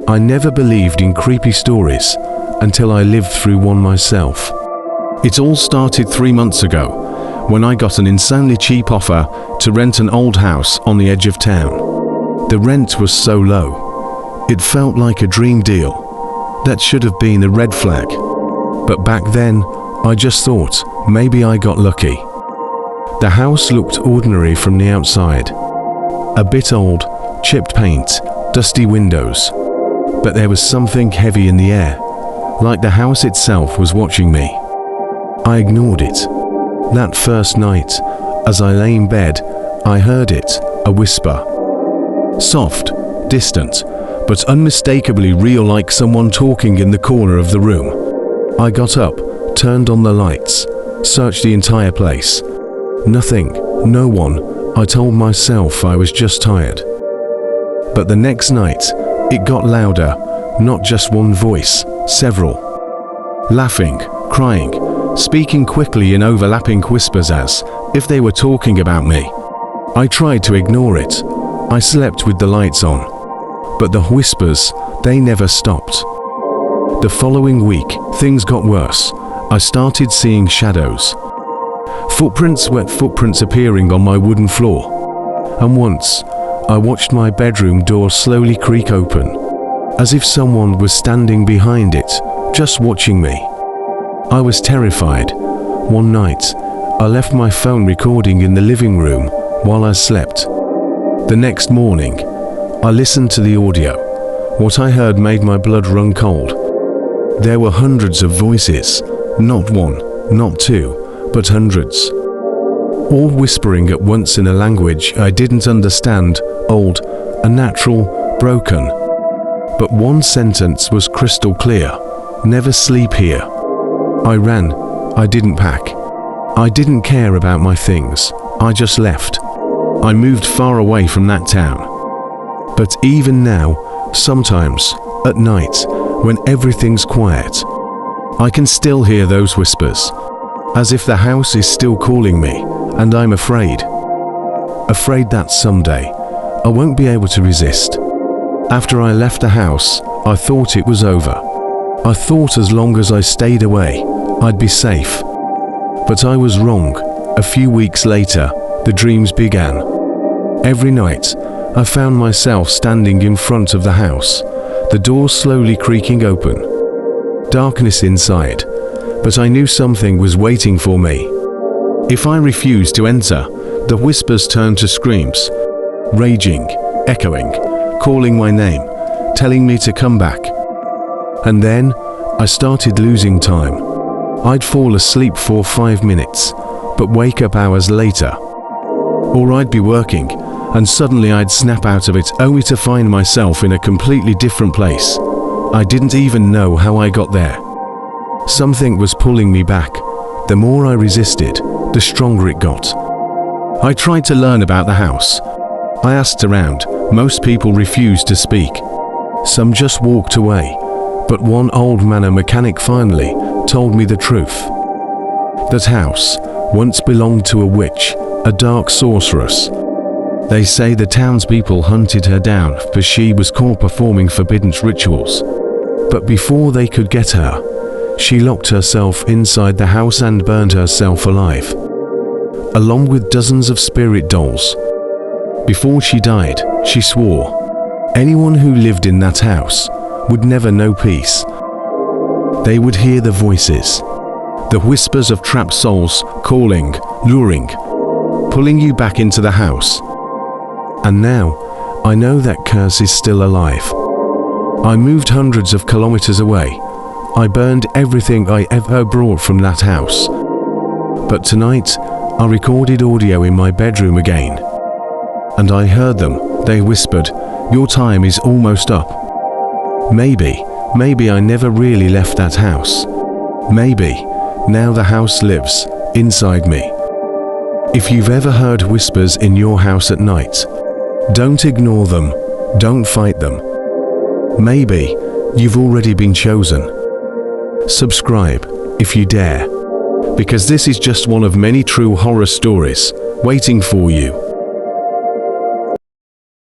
I never believed in creepy stories until I lived through one myself. It all started 3 months ago when I got an insanely cheap offer to rent an old house on the edge of town. The rent was so low, it felt like a dream deal. That should have been a red flag. But back then, I just thought maybe I got lucky. The house looked ordinary from the outside. A bit old, chipped paint, dusty windows. But there was something heavy in the air, like the house itself was watching me. I ignored it. That first night, as I lay in bed, I heard it, a whisper. Soft, distant, but unmistakably real, like someone talking in the corner of the room. I got up, turned on the lights, searched the entire place. Nothing, no one. I told myself I was just tired. But the next night, it got louder, not just one voice, several. Laughing, crying, speaking quickly in overlapping whispers as if they were talking about me. I tried to ignore it. I slept with the lights on. But the whispers, they never stopped. The following week, things got worse. I started seeing shadows. Footprints, wet footprints appearing on my wooden floor. And once, I watched my bedroom door slowly creak open, as if someone was standing behind it, just watching me. I was terrified. One night, I left my phone recording in the living room while I slept. The next morning, I listened to the audio. What I heard made my blood run cold. There were hundreds of voices, not one, not two, but hundreds. All whispering at once in a language I didn't understand, old, unnatural, broken. But one sentence was crystal clear: never sleep here. I ran. I didn't pack. I didn't care about my things. I just left. I moved far away from that town. But even now, sometimes, at night, when everything's quiet, I can still hear those whispers, as if the house is still calling me, and I'm afraid. Afraid that someday, I won't be able to resist. After I left the house, I thought it was over. I thought as long as I stayed away, I'd be safe. But I was wrong. A few weeks later, the dreams began. Every night, I found myself standing in front of the house, the door slowly creaking open. Darkness inside, but I knew something was waiting for me. If I refused to enter, the whispers turned to screams, raging, echoing, calling my name, telling me to come back. And then, I started losing time. I'd fall asleep for 5 minutes, but wake up hours later. Or I'd be working, and suddenly I'd snap out of it only to find myself in a completely different place. I didn't even know how I got there. Something was pulling me back. The more I resisted, the stronger it got. I tried to learn about the house. I asked around. Most people refused to speak. Some just walked away. But one old man, a mechanic, finally told me the truth. That house once belonged to a witch, a dark sorceress. They say the townspeople hunted her down for she was caught performing forbidden rituals. But before they could get her, she locked herself inside the house and burned herself alive, along with dozens of spirit dolls. Before she died, she swore anyone who lived in that house would never know peace. They would hear the voices, the whispers of trapped souls calling, luring, pulling you back into the house. And now, I know that curse is still alive. I moved hundreds of kilometers away. I burned everything I ever brought from that house. But tonight, I recorded audio in my bedroom again. And I heard them. They whispered, "Your time is almost up." Maybe I never really left that house. Maybe, now the house lives inside me. If you've ever heard whispers in your house at night, don't ignore them, don't fight them. Maybe you've already been chosen. Subscribe, if you dare, because this is just one of many true horror stories waiting for you.